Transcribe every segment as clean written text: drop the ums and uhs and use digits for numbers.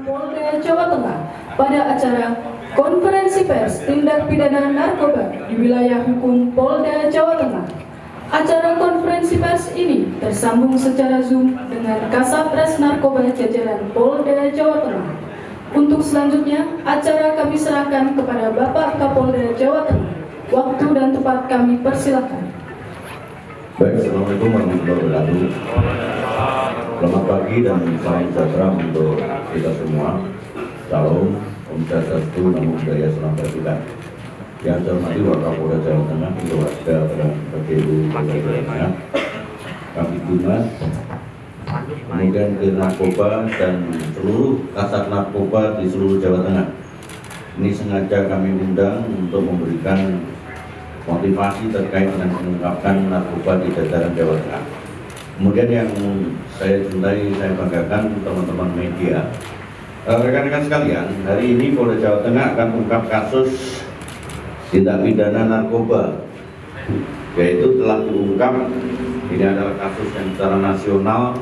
Polda Jawa Tengah pada acara Konferensi Pers Tindak Pidana Narkoba di Wilayah Hukum Polda Jawa Tengah. Acara konferensi pers ini tersambung secara Zoom dengan Kasatgas Narkoba jajaran Polda Jawa Tengah. Untuk selanjutnya, acara kami serahkan kepada Bapak Kapolda Jawa Tengah. Waktu dan tempat kami persilakan. Baik, Assalamualaikum warahmatullahi wabarakatuh. Selamat pagi dan salam sejahtera untuk kita semua. Salam, Om Swastiastu, Namo Buddhaya, Salam Kebajikan. Yang saya hormati Wakapolda Jawa Tengah, untuk warga dan PGU Polda Jawa Tengah, kami Dumas, kemudian ke narkoba dan seluruh kasat narkoba di seluruh Jawa Tengah. Ini sengaja kami undang untuk memberikan motivasi terkait dengan mengungkapkan narkoba di jajaran Jawa Tengah. Kemudian yang saya cintai, saya banggakan teman-teman media. Rekan-rekan sekalian, hari ini Polda Jawa Tengah akan mengungkap kasus tindak pidana narkoba, yaitu telah diungkap. Ini adalah kasus yang secara nasional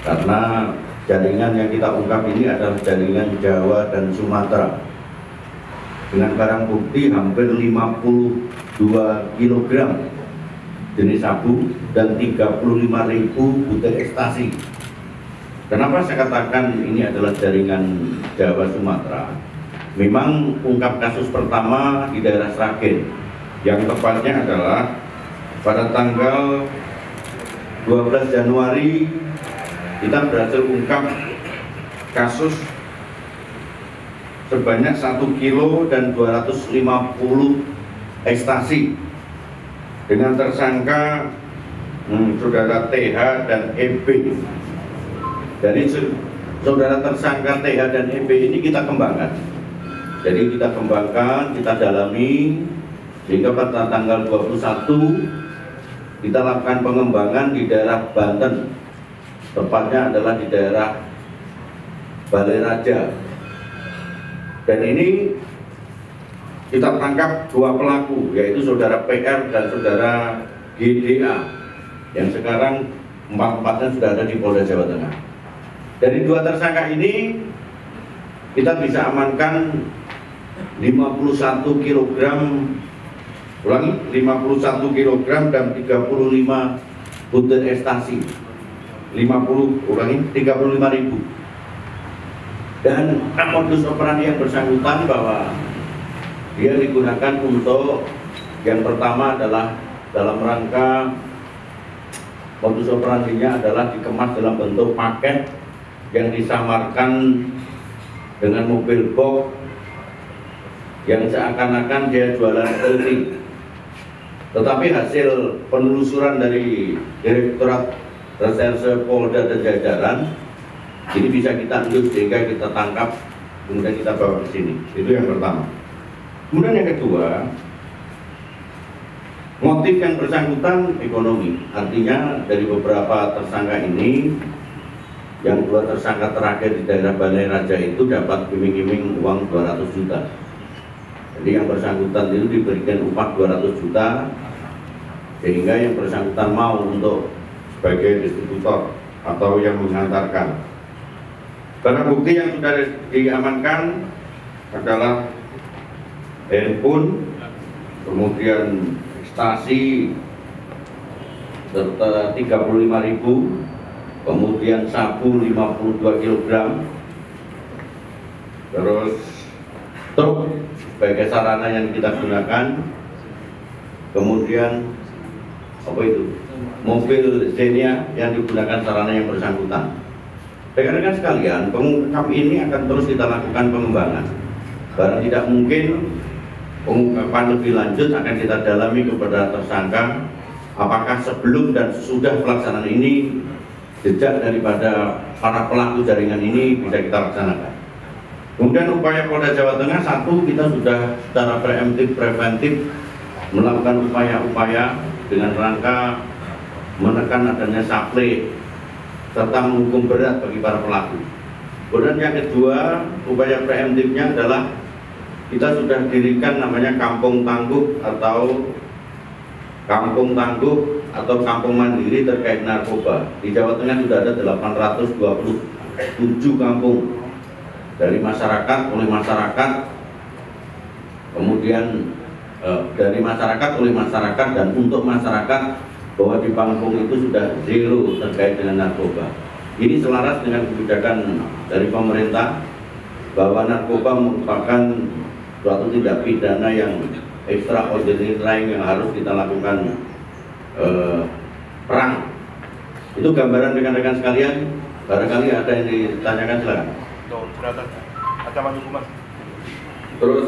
karena jaringan yang kita ungkap ini adalah jaringan Jawa dan Sumatera dengan barang bukti hampir 52 kg jenis sabu dan 35.000 butir ekstasi. Kenapa saya katakan ini adalah jaringan Jawa Sumatera? Memang ungkap kasus pertama di daerah Sragen, yang tepatnya adalah pada tanggal 12 Januari kita berhasil ungkap kasus sebanyak 1 kilo dan 250 ekstasi dengan tersangka saudara TH dan EB. Dari saudara tersangka TH dan EB ini kita kembangkan. Jadi kita kembangkan, kita dalami, sehingga pada tanggal 21 kita lakukan pengembangan di daerah Banten, tepatnya adalah di daerah Balai Raja. Dan ini kita tangkap dua pelaku, yaitu saudara PR dan saudara GDA, yang sekarang empat-empatnya sudah ada di Polda Jawa Tengah. Dari dua tersangka ini kita bisa amankan 51 kg, ulangi, 51 kg dan 35 butir ekstasi, 35.000. Dan modus operandi yang bersangkutan bahwa dia digunakan untuk yang pertama adalah dalam rangka modus operandinya adalah dikemas dalam bentuk paket yang disamarkan dengan mobil box yang seakan-akan dia jualan keliling. Tetapi hasil penelusuran dari Direktorat Reserse Polda dan jajaran ini bisa kita endus sehingga kita tangkap, kemudian kita bawa ke sini. Itu yang pertama. Kemudian yang kedua, motif yang bersangkutan ekonomi. Artinya dari beberapa tersangka ini, yang dua tersangka terakhir di daerah Balai Raja itu dapat iming-iming uang 200 juta. Jadi yang bersangkutan itu diberikan upah 200 juta, sehingga yang bersangkutan mau untuk sebagai distributor atau yang mengantarkan. Barang bukti yang sudah diamankan adalah handphone, kemudian ekstasi serta 35.000, kemudian sabu 52 kg, terus truk sebagai sarana yang kita gunakan, kemudian apa itu, mobil Xenia yang digunakan sarana yang bersangkutan. Rekan-rekan sekalian, pengungkap ini akan terus kita lakukan pengembangan. Barang tidak mungkin, pengungkapan lebih lanjut akan kita dalami kepada tersangka, apakah sebelum dan sesudah pelaksanaan ini jejak daripada para pelaku jaringan ini bisa kita laksanakan. Kemudian upaya Polda Jawa Tengah, satu, kita sudah secara preventif melakukan upaya-upaya dengan rangka menekan adanya supply serta menghukum berat bagi para pelaku. Kemudian yang kedua, upaya preemptifnya adalah kita sudah dirikan namanya kampung tangguh atau kampung mandiri terkait narkoba. Di Jawa Tengah sudah ada 827 kampung dari masyarakat, oleh masyarakat, kemudian dari masyarakat, oleh masyarakat, dan untuk masyarakat, bahwa di Pangpung itu sudah zero terkait dengan narkoba. Ini selaras dengan kebijakan dari pemerintah bahwa narkoba merupakan suatu tindak pidana yang extraordinary crime yang harus kita lakukan perang. Itu gambaran rekan-rekan sekalian. Barangkali ada yang ditanyakan, silakan. Ancaman hukuman. Terus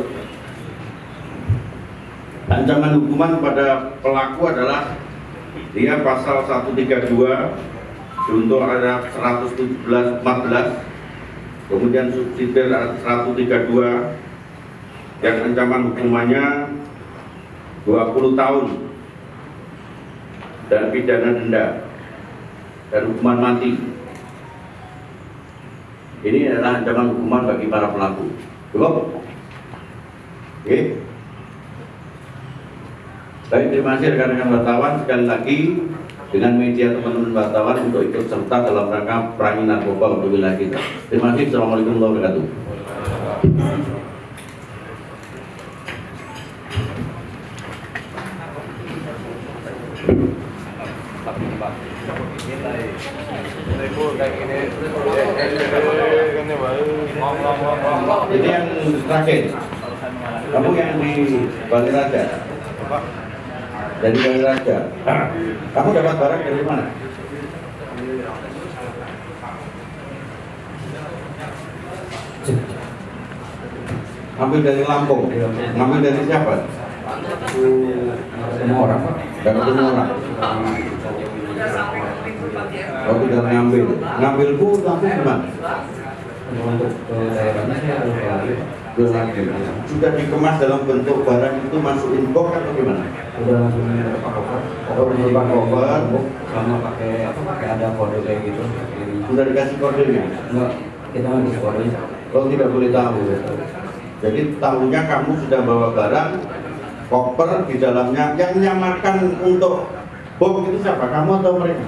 ancaman hukuman pada pelaku adalah dia pasal 132 untuk ayat 117-14, kemudian subsidiar 132 yang ancaman hukumannya 20 tahun dan pidana denda dan hukuman mati. Ini adalah ancaman hukuman bagi para pelaku. Cukup? Oke. Baik, terima kasih rekan-rekan wartawan. Sekali lagi dengan media teman-teman wartawan untuk ikut serta dalam rangka perangi narkoba untuk wilayah kita. Terima kasih. Assalamualaikum warahmatullahi wabarakatuh. Ini yang terakhir. Kamu yang di Bali Raja. Dari Bali Raja. Kamu dapat barang dari mana? Ambil dari Lampung. Ambil dari siapa? Semua orang, Pak. Dapat semua orang. Oh, tidak ngambil. Ngambilku Lampung gimana? Untuk daerahnya saya harus lagi. Belum lagi. Sudah dikemas dalam bentuk barang itu masukin box atau gimana? Udah langsung Pak cover. Oh, di Pak cover. Sama pakai apa? Pakai ada kode kayak gitu. Sudah dikasih kodenya? Enggak, kita nggak di kodenya. Oh, tidak boleh tahu. Jadi tahunya kamu sudah bawa barang, koper di dalamnya. Yang menyamarkan untuk box itu siapa? Kamu atau mereka?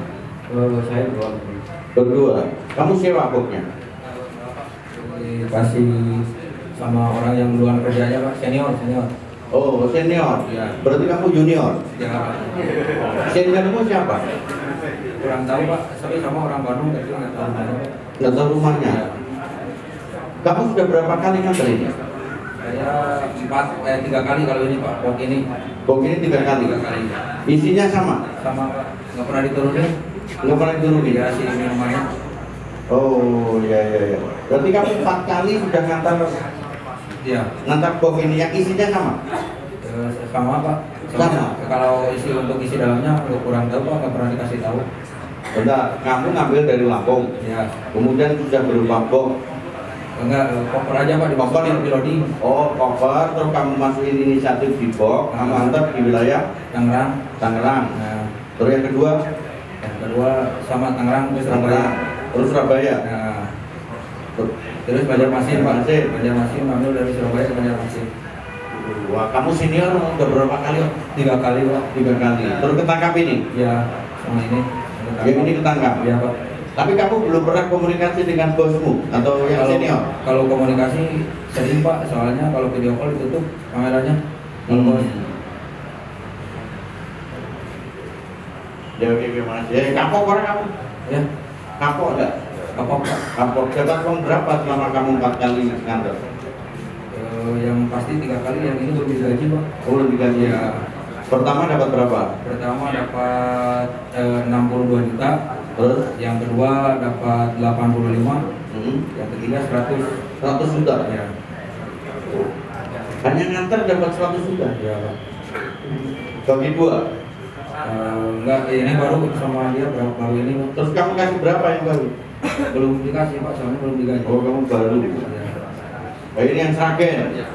Saya berdua. Berdua. Kamu sewa boxnya? Dikasih sama orang yang duluan kerjanya, Pak. Senior. Oh, senior. Ya. Berarti kamu junior. Ya. Seniormu siapa? Kurang tahu, Pak. Tapi sama orang Bandung, tapi nggak tahu mana. Nggak tahu rumahnya. Kamu sudah berapa kali nganter ini? Saya 3 kali kalau ini, Pak. Box ini. Box ini 3 kali. 3 kali. Isinya sama? Sama, Pak. Nggak pernah diturunin. Nggak pernah diturunin? Dikasih minumannya. Oh, iya. Berarti kamu 4 kali sudah ngantar Iya. box ini, yang isinya sama? Sama, Pak. Sama. Kalau untuk isi dalamnya kurang tahu, Pak. Nggak pernah dikasih tahu. Bentar, kamu ngambil dari Lampung, Ya. kemudian sudah berupa box. Enggak, cover aja, Pak. Cover? Di loading. Oh, cover, terus kamu masukin inisiatif di box, kamu antar di wilayah Tangerang. Nah, Terus yang kedua, sama Tangerang terus Surabaya. Terus Surabaya. Nah, terus Banjarmasin, Pak. Banjarmasin ambil dari Surabaya ke Banjarmasin. Wah, kamu senior udah berapa kali? 3 kali, Pak. 3 kali. Terus ketangkap ini? Ya, sama ini. Yang ini ketangkap? Iya, Pak. Tapi kamu belum pernah komunikasi dengan bosmu atau yang senior? Kalau komunikasi sering, Pak. Soalnya kalau video call ditutup kameranya. Bos. Ya, oke, Mas. Ya, kapok orang kamu? Ya, Kapok enggak? apa, Pak? Kapok. Dapat uang berapa selama kamu 4 kali ngantor? Yang pasti 3 kali, yang ini belum digaji, Pak. Oh, belum digaji. Ya. Pertama dapat berapa? Pertama dapat 62 juta, Terus? yang kedua dapat 85, yang ketiga 100. 100 juta? Ya. Hanya ngantar dapat 100 juta? Ya, Pak. Bagi 2? Enggak, ini baru sama dia baru ini, Pak. Terus kamu kasih berapa yang baru? Belum dikasih, Pak, soalnya belum digaji. Oh, kamu baru. Ya. Nah, ini yang Sragen. Iya,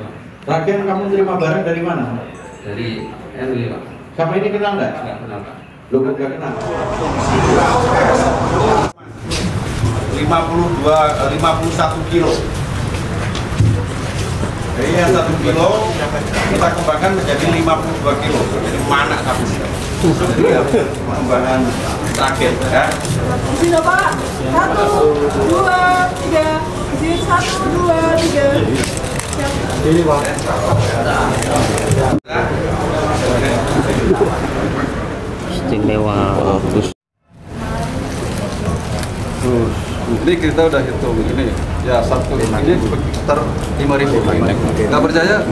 Pak. Sragen kamu terima barang dari mana? Dari RW, Pak. Sama ini kenal nggak? Enggak kenal, Pak. Lu nggak kenal? 51 kilo. Jadi yang 1 kilo kita kembangkan menjadi 52 kilo. Jadi mana satu kilo? Jadi ya, pengembangan terakhir ya. Sini Pak, 1, 2, 3, Sip, 1, 2, 3. Ini Pak. Istimewa. Ini kita udah hitung ini ya satu ini sekitar 5.000. Nggak percaya?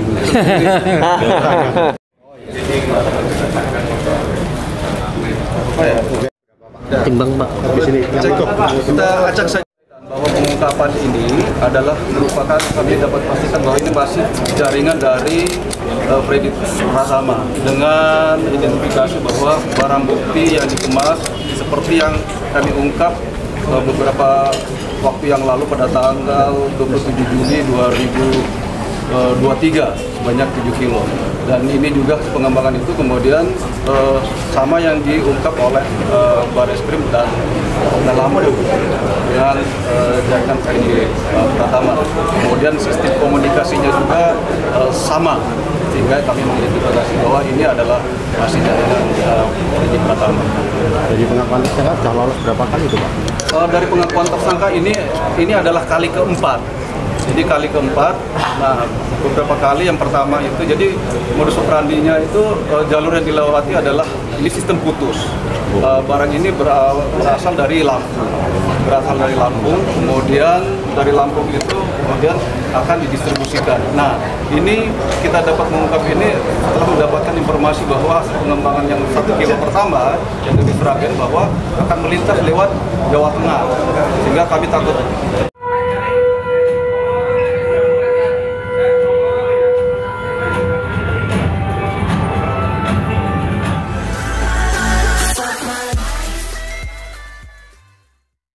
Timbang Pak. Kita acak saja bahwa pengungkapan ini adalah merupakan, kami dapat pastikan bahwa ini masih jaringan dari Freddy Pratama dengan identifikasi bahwa barang bukti yang dikemas seperti yang kami ungkap beberapa waktu yang lalu pada tanggal 27 Juli 2023 sebanyak 7 kilo. Dan ini juga pengembangan itu kemudian sama yang diungkap oleh Bareskrim dan Lampung dengan jaringan Freddy Pratama. Kemudian sistem komunikasinya juga sama, sehingga kami mengidentifikasi bahwa ini adalah masih jaringan Freddy Pratama. Jadi pengakuan tersangka sudah lolos berapa kali itu Pak? Dari pengakuan tersangka ini adalah kali keempat. Jadi kali keempat, nah beberapa kali yang pertama itu, jadi modus operandinya itu jalur yang dilewati adalah ini sistem putus. Barang ini berasal dari Lampung, kemudian dari Lampung itu kemudian akan didistribusikan. Nah ini kita dapat mengungkap ini setelah mendapatkan informasi bahwa hasil pengembangan yang 1 kilo pertama yang diserahkan bahwa akan melintas lewat Jawa Tengah, sehingga kami takut